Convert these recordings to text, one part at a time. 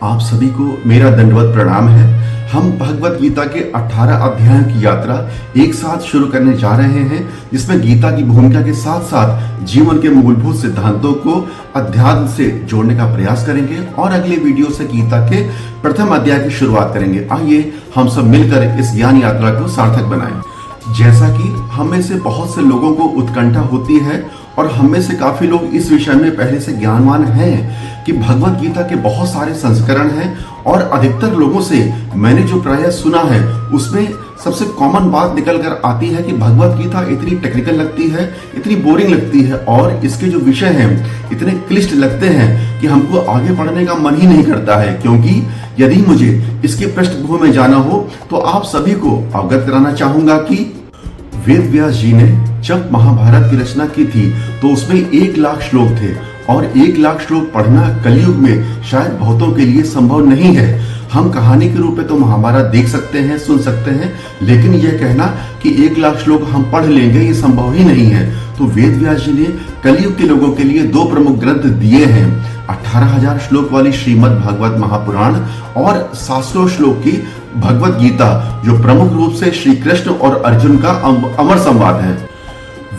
आप सभी को मेरा दंडवत प्रणाम है। हम भगवत गीता के 18 अध्यायों की यात्रा एक साथ शुरू करने जा रहे हैं, जिसमें गीता की भूमिका के साथ साथ जीवन के मूलभूत सिद्धांतों को अध्यात्म से जोड़ने का प्रयास करेंगे और अगले वीडियो से गीता के प्रथम अध्याय की शुरुआत करेंगे। आइए हम सब मिलकर इस ज्ञान यात्रा को सार्थक बनाएं। जैसा कि हम में से बहुत से लोगों को उत्कंठा होती है और हम में से काफी लोग इस विषय में पहले से ज्ञानवान हैं कि भगवत गीता के बहुत सारे संस्करण हैं और अधिकतर लोगों से मैंने जो प्रायः सुना है उसमें सबसे कॉमन बात निकल कर आती है कि भगवत गीता इतनी टेक्निकल लगती है, इतनी बोरिंग लगती है और इसके जो विषय हैं इतने क्लिष्ट लगते हैं कि हमको आगे पढ़ने का मन ही नहीं करता है। क्योंकि यदि मुझे इसकी पृष्ठभूमि में जाना हो तो आप सभी को अवगत कराना चाहूंगा कि वेद व्यास जी ने जब महाभारत की रचना की थी तो उसमें 1 लाख श्लोक थे और 1 लाख श्लोक पढ़ना कलयुग में शायद बहुतों के लिए संभव नहीं है। हम कहानी के रूप में तो महाभारत देख सकते हैं, सुन सकते हैं, लेकिन यह कहना कि 1 लाख श्लोक हम पढ़ लेंगे ये संभव ही नहीं है। तो वेद व्यास जी ने कलयुग के लोगों के लिए 2 प्रमुख ग्रंथ दिए हैं, 18,000 श्लोक वाली श्रीमद् भागवत महापुराण और 700 श्लोक की भगवत गीता, जो प्रमुख रूप से श्री कृष्ण और अर्जुन का अमर संवाद है।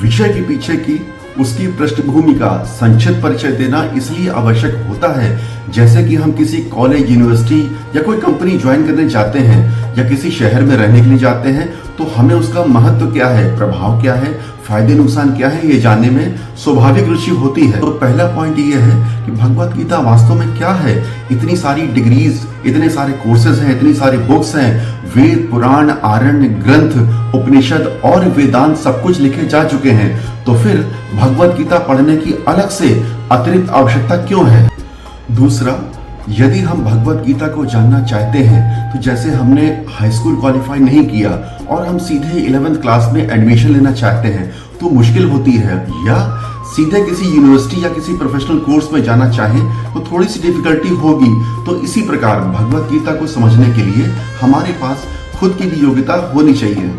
विषय के पीछे की उसकी पृष्ठभूमि का संक्षिप्त परिचय देना इसलिए आवश्यक होता है जैसे कि हम किसी कॉलेज, यूनिवर्सिटी या कोई कंपनी ज्वाइन करने जाते हैं या किसी शहर में रहने के लिए जाते हैं तो हमें उसका महत्व क्या है, प्रभाव क्या है, फायदे नुकसान क्या है, ये जानने में स्वाभाविक रुचि होती है। तो पहला पॉइंट ये है कि भगवत गीता वास्तव में क्या है। इतनी सारी डिग्रीज, इतने सारे कोर्सेज हैं, इतनी सारी बुक्स हैं, वेद, पुराण, आरण्य, ग्रंथ, उपनिषद और वेदांत सब कुछ लिखे जा चुके हैं, तो फिर भगवत गीता पढ़ने की अलग से अतिरिक्त आवश्यकता क्यों है। दूसरा, यदि हम भगवत गीता को जानना चाहते हैं तो जैसे हमने हाई स्कूल क्वालिफाई नहीं किया और हम सीधे 11th क्लास में एडमिशन लेना चाहते हैं तो मुश्किल होती है, या सीधे किसी यूनिवर्सिटी या किसी प्रोफेशनल कोर्स में जाना चाहें तो थोड़ी सी डिफिकल्टी होगी। तो इसी प्रकार भगवत गीता को समझने के लिए हमारे पास खुद की भी योग्यता होनी चाहिए।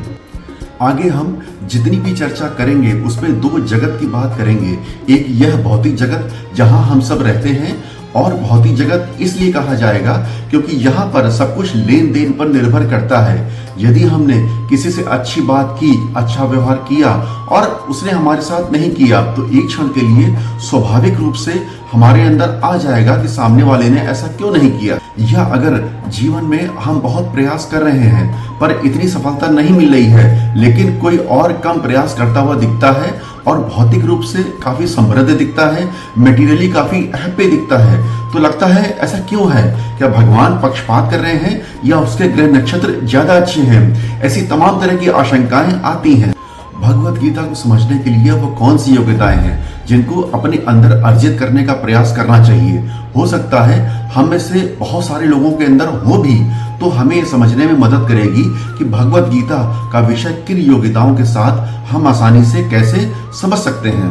आगे हम जितनी भी चर्चा करेंगे उसमें 2 जगत की बात करेंगे। एक यह भौतिक जगत जहां हम सब रहते हैं, और भौतिक जगत इसलिए कहा जाएगा क्योंकि यहाँ पर सब कुछ लेन देन पर निर्भर करता है। यदि हमने किसी से अच्छी बात की, अच्छा व्यवहार किया और उसने हमारे साथ नहीं किया तो एक क्षण के लिए स्वाभाविक रूप से हमारे अंदर आ जाएगा कि सामने वाले ने ऐसा क्यों नहीं किया। या अगर जीवन में हम बहुत प्रयास कर रहे हैं पर इतनी सफलता नहीं मिल रही है, लेकिन कोई और कम प्रयास करता हुआ दिखता है और भौतिक रूप से काफी समृद्ध दिखता है, मटेरियली काफी हैप्पी दिखता है, तो लगता है ऐसा क्यों है। क्या भगवान पक्षपात कर रहे हैं या उसके ग्रह नक्षत्र ज्यादा अच्छे हैं। ऐसी तमाम तरह की आशंकाएं आती हैं। भगवत गीता को समझने के लिए वो कौन सी योग्यताएं हैं जिनको अपने अंदर अर्जित करने का प्रयास करना चाहिए। हो सकता है हम में से बहुत सारे लोगों के अंदर हो भी, तो हमें ये समझने में मदद करेगी कि भगवत गीता का विषय किन योग्यताओं के साथ हम आसानी से कैसे समझ सकते हैं।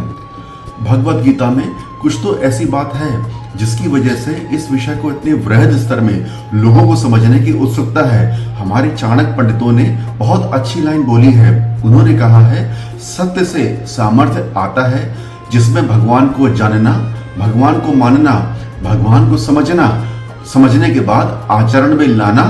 भगवत गीता में कुछ तो ऐसी बात है जिसकी वजह से इस विषय को इतने वृहद स्तर में लोगों को समझने की उत्सुकता है। हमारे चाणक्य पंडितों ने बहुत अच्छी लाइन बोली है। उन्होंने कहा है, सत्य से सामर्थ्य आता है जिसमें भगवान को जानना, भगवान को मानना, भगवान को समझना, समझने के बाद आचरण में लाना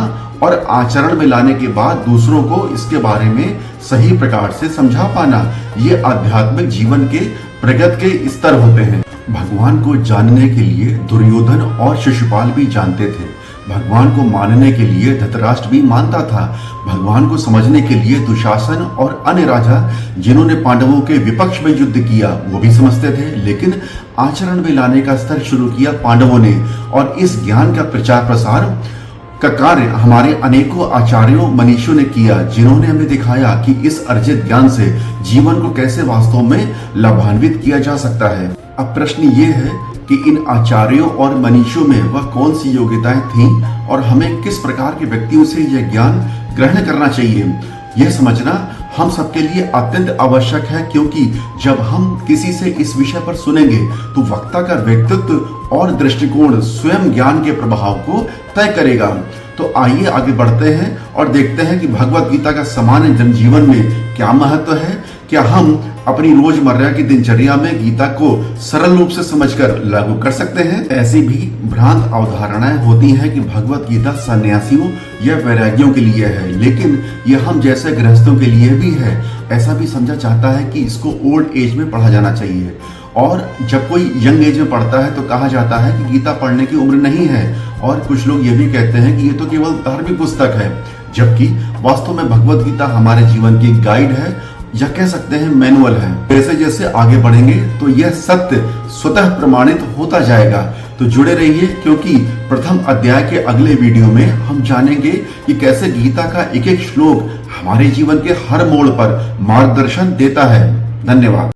और आचरण में लाने के बाद दूसरों को इसके बारे में सही प्रकार से समझा पाना। ये आध्यात्मिक जीवन के प्रगति के स्तर होते हैं। भगवान को जानने के लिए दुर्योधन और शिशुपाल भी जानते थे। भगवान को मानने के लिए धृतराष्ट्र भी मानता था। भगवान को समझने के लिए दुशासन और अन्य राजा जिन्होंने पांडवों के विपक्ष में युद्ध किया वो भी समझते थे, लेकिन आचरण में लाने का स्तर शुरू किया पांडवों ने। और इस ज्ञान का प्रचार प्रसार का कार्य हमारे अनेकों आचार्यों, मनीषियों ने किया, जिन्होंने हमें दिखाया कि इस अर्जित ज्ञान से जीवन को कैसे वास्तव में लाभान्वित किया जा सकता है। अब प्रश्न ये है कि इन आचार्यों और मनीषियों में वह कौन सी योग्यताएं थीं और हमें किस प्रकार के व्यक्तियों से यह ज्ञान ग्रहण करना चाहिए। यह समझना हम सबके लिए अत्यंत आवश्यक है, क्योंकि जब हम किसी से इस विषय पर सुनेंगे तो वक्ता का व्यक्तित्व और दृष्टिकोण स्वयं ज्ञान के प्रभाव को तय करेगा। तो आइए आगे बढ़ते हैं और देखते हैं कि भगवत गीता का सामान्य जनजीवन में क्या महत्व है, क्या हम अपनी रोजमर्रा की दिनचर्या में गीता को सरल रूप से समझकर लागू कर सकते हैं? ऐसी भी भ्रांत अवधारणाएं होती हैं कि भगवत गीता सन्यासियों या वैरागियों के लिए है, लेकिन यह हम जैसे गृहस्थों के लिए भी है। ऐसा भी समझा जाता है कि इसको ओल्ड एज में पढ़ा जाना चाहिए, और जब कोई यंग एज में पढ़ता है तो कहा जाता है कि गीता पढ़ने की उम्र नहीं है। और कुछ लोग ये भी कहते हैं कि ये तो केवल धार्मिक पुस्तक है, जबकि वास्तव में भगवत गीता हमारे जीवन की गाइड है, या कह सकते हैं मैनुअल है। जैसे जैसे आगे बढ़ेंगे तो यह सत्य स्वतः प्रमाणित होता जाएगा। तो जुड़े रहिए, क्योंकि प्रथम अध्याय के अगले वीडियो में हम जानेंगे कि कैसे गीता का एक एक श्लोक हमारे जीवन के हर मोड़ पर मार्गदर्शन देता है। धन्यवाद।